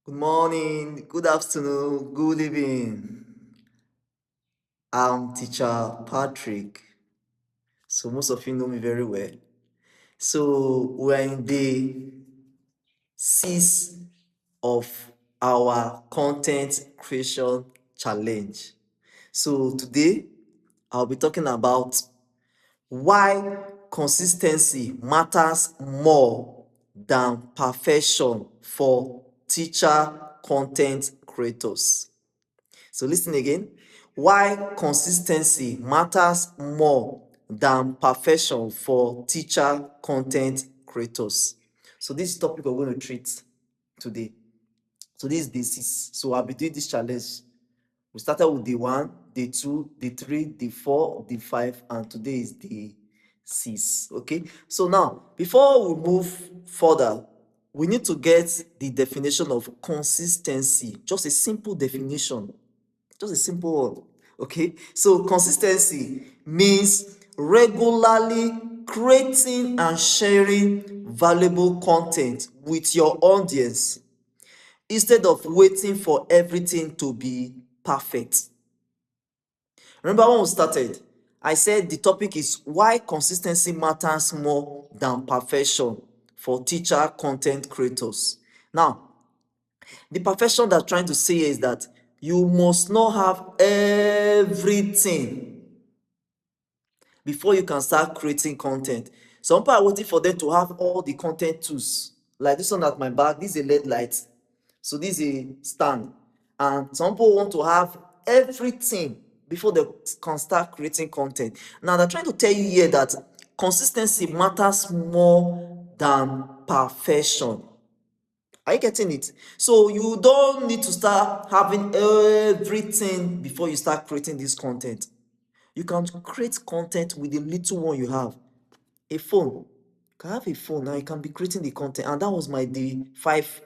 Good morning, good afternoon, good evening. I'm teacher Patrick. So most of you know me very well. So we're in day 6 of our content creation challenge. So today I'll be talking about why consistency matters more than perfection for teacher content creators. So listen again. Why consistency matters more than perfection for teacher content creators. So this topic we're going to treat today. So this is day 6. So I'll be doing this challenge. We started with day 1, day 2, day 3, day 4, day 5, and today is day 6. Okay. So now, before we move further, we need to get the definition of consistency. Just a simple definition. Just a simple one. Okay. So consistency means regularly creating and sharing valuable content with your audience instead of waiting for everything to be perfect. Remember when we started, I said the topic is why consistency matters more than perfection for teacher content creators. Now, the perfection that's trying to say is that you must not have everything before you can start creating content. Some people are waiting for them to have all the content tools. Like this one at my back, this is a LED light. So this is a stand. And some people want to have everything before they can start creating content. Now they're trying to tell you here that consistency matters more than perfection. Are you getting it? So you don't need to start having everything before you start creating this content. You can create content with the little one you have. A phone. You can have a phone now, you can be creating the content. And that was my day 5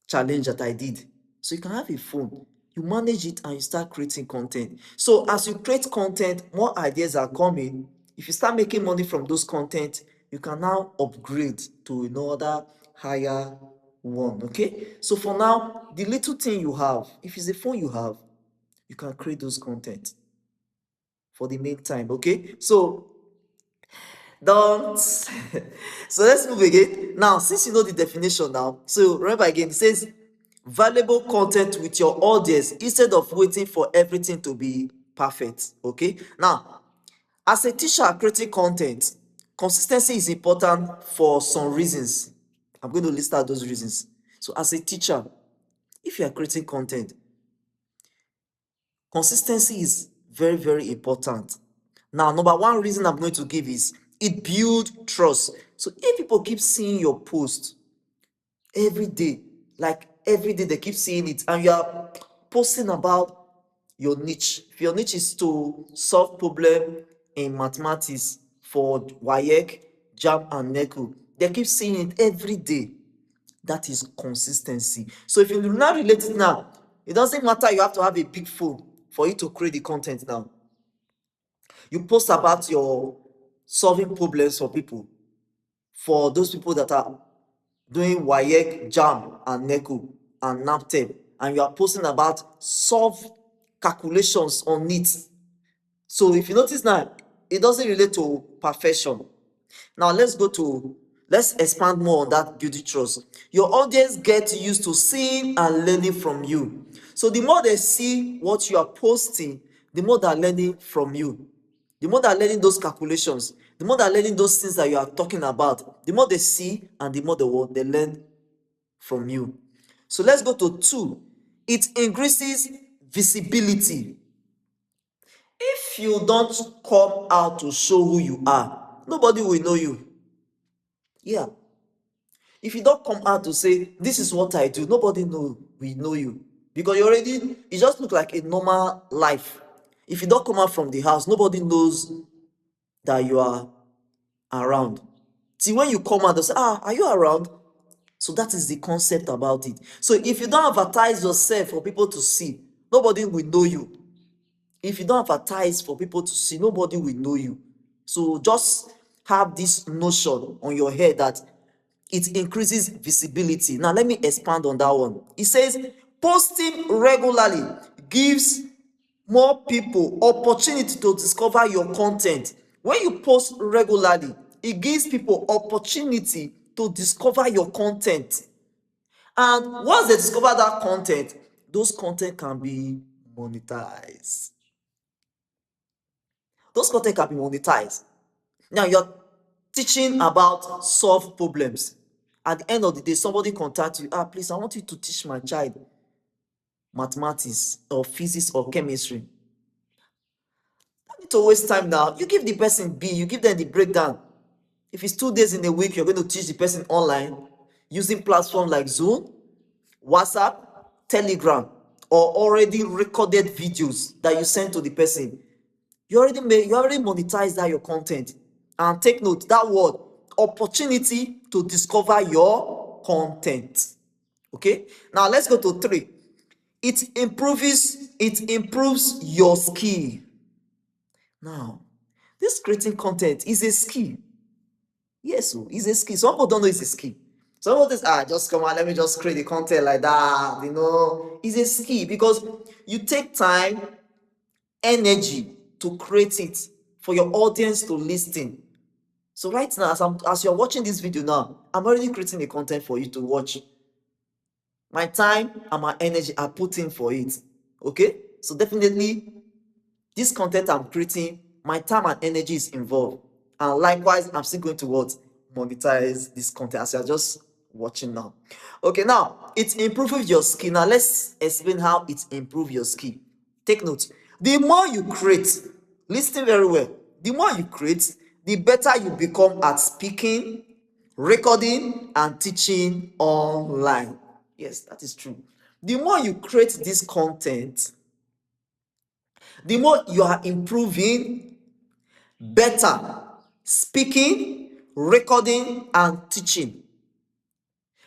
challenge that I did. So you can have a phone, you manage it and you start creating content. So as you create content, more ideas are coming. If you start making money from those content, you can now upgrade to another higher one. Okay. So for now, the little thing you have, if it's a phone you have, you can create those content for the meantime. Okay. So don't. So let's move again. Now, since you know the definition now, so remember again, it says valuable content with your audience instead of waiting for everything to be perfect. Okay. Now, as a teacher creating content, consistency is important for some reasons. I'm going to list out those reasons. So, as a teacher, if you are creating content, consistency is very, very important. Now, number one reason I'm going to give is it builds trust. So if people keep seeing your post every day, like every day they keep seeing it, and you are posting about your niche. If your niche is to solve problem in mathematics for WAEC, JAM, and NECO, they keep seeing it every day. That is consistency. So if you now relate it now, it doesn't matter you have to have a big phone for you to create the content now. You post about your solving problems for people, for those people that are doing WAEC, JAM, and NECO, and NAPTEP, and you are posting about solve calculations on it. So if you notice now, it doesn't relate to perfection. Now let's expand more on that beauty trust. Your audience gets used to seeing and learning from you. So the more they see what you are posting, the more they're learning from you. The more they're learning those calculations, the more they're learning those things that you are talking about, the more they see and the more they learn from you. So let's go to 2. It increases visibility. If you don't come out to show who you are, nobody will know you. Yeah. If you don't come out to say, this is what I do, nobody will know you. Because you just look like a normal life. If you don't come out from the house, nobody knows that you are around. See, when you come out, they say, are you around? So that is the concept about it. So if you don't advertise yourself for people to see, nobody will know you. If you don't advertise for people to see, nobody will know you. So just have this notion on your head that it increases visibility. Now, let me expand on that one. It says posting regularly gives more people opportunity to discover your content. When you post regularly, it gives people opportunity to discover your content. And once they discover that content, those content can be monetized. Those content can be monetized. Now you're teaching about solve problems. At the end of the day, somebody contacts you, please, I want you to teach my child mathematics or physics or chemistry. Don't need to waste time now. You give the person B, you give them the breakdown. If it's 2 days in a week, you're going to teach the person online using platforms like Zoom, WhatsApp, Telegram, or already recorded videos that you send to the person. You already monetized that your content. And take note, that word, opportunity to discover your content. Okay, now let's go to 3. It improves your skill. Now, this creating content is a skill. Yes, it's a skill. Some people don't know it's a skill. Some people think, just come on, let me just create the content like that. It's a skill because you take time, energy to create it for your audience to listen. So right now, as you're watching this video now, I'm already creating the content for you to watch. My time and my energy are put in for it. Okay? So definitely, this content I'm creating, my time and energy is involved. And likewise, I'm still going to monetize this content as you're just watching now. Okay, now, it improves your skill. Now, let's explain how it improves your skill. Take note. The more you create, listen very well, the more you create, the better you become at speaking, recording, and teaching online. Yes, that is true. The more you create this content, the more you are improving better speaking, recording, and teaching.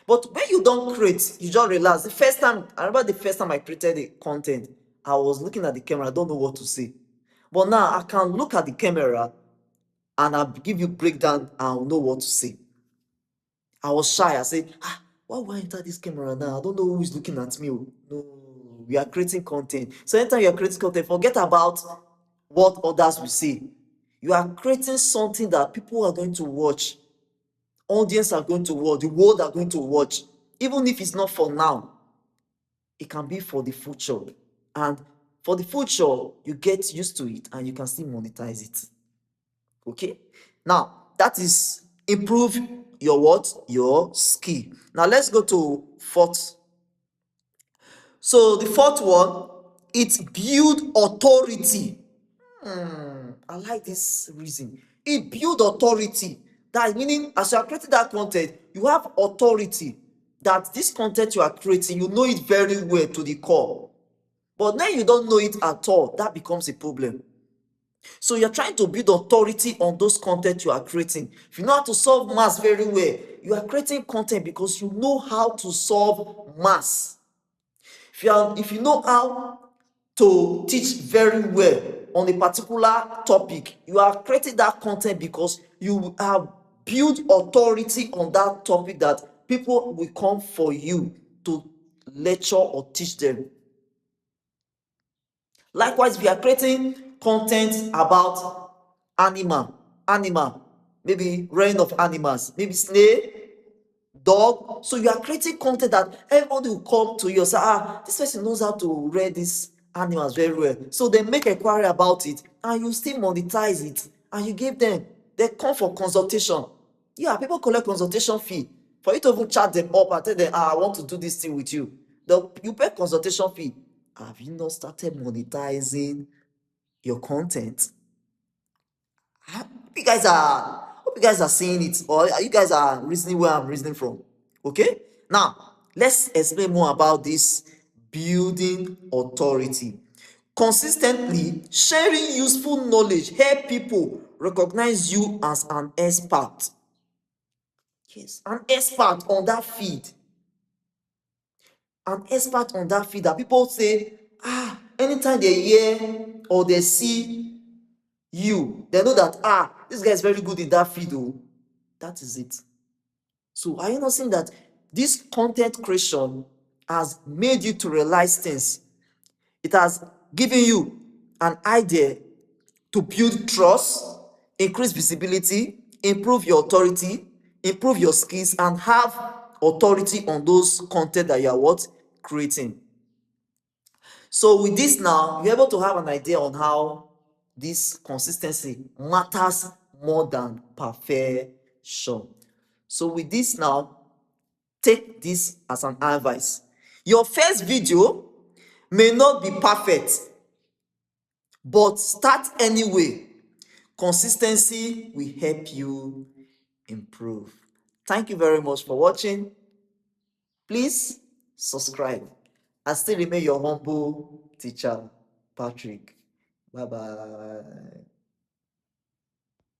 But when you don't create, you just relax. I remember the first time I created the content, I was looking at the camera, I don't know what to say. But now I can look at the camera and I'll give you breakdown, I'll know what to say. I was shy. I said, why would I enter this camera now? I don't know who is looking at me. No, we are creating content. So anytime you are creating content, forget about what others will say. You are creating something that people are going to watch. Audience are going to watch. The world are going to watch. Even if it's not for now, it can be for the future. And for the future, you get used to it and you can still monetize it. Okay? Now, that is improve your what? Your skill. Now, let's go to 4th. So, the 4th one, it build authority. I like this reason. It build authority. That meaning, as you are creating that content, you have authority that this content you are creating, you know it very well to the core. But now you don't know it at all, that becomes a problem. So you're trying to build authority on those content you are creating. If you know how to solve maths very well, you are creating content because you know how to solve maths. If you know how to teach very well on a particular topic, you are creating that content because you have built authority on that topic that people will come for you to lecture or teach them. Likewise, we are creating content about animal, maybe reign of animals, maybe snail, dog. So you are creating content that everybody will come to you and say, this person knows how to read these animals very well. So they make inquiry about it and you still monetize it and you give them. They come for consultation. Yeah, people collect consultation fee. For you to even chat them up and tell them, I want to do this thing with you. You pay consultation fee. Have you not started monetizing your content? Hope you guys are seeing it, or you guys are reasoning where I'm reasoning from. Okay, now let's explain more about this building authority. Consistently sharing useful knowledge help people recognize you as an expert. Yes, an expert on that field. An expert on that field that people say, anytime they hear or they see you, they know that this guy is very good in that field. That is it. So are you not seeing that this content creation has made you to realize things? It has given you an idea to build trust, increase visibility, improve your authority, improve your skills, and have authority on those content that you are what? Creating. So with this now, you're able to have an idea on how this consistency matters more than perfection. So with this now, take this as an advice. Your first video may not be perfect, but start anyway. Consistency will help you improve. Thank you very much for watching. Please subscribe and still remain your humble teacher, Patrick. Bye bye.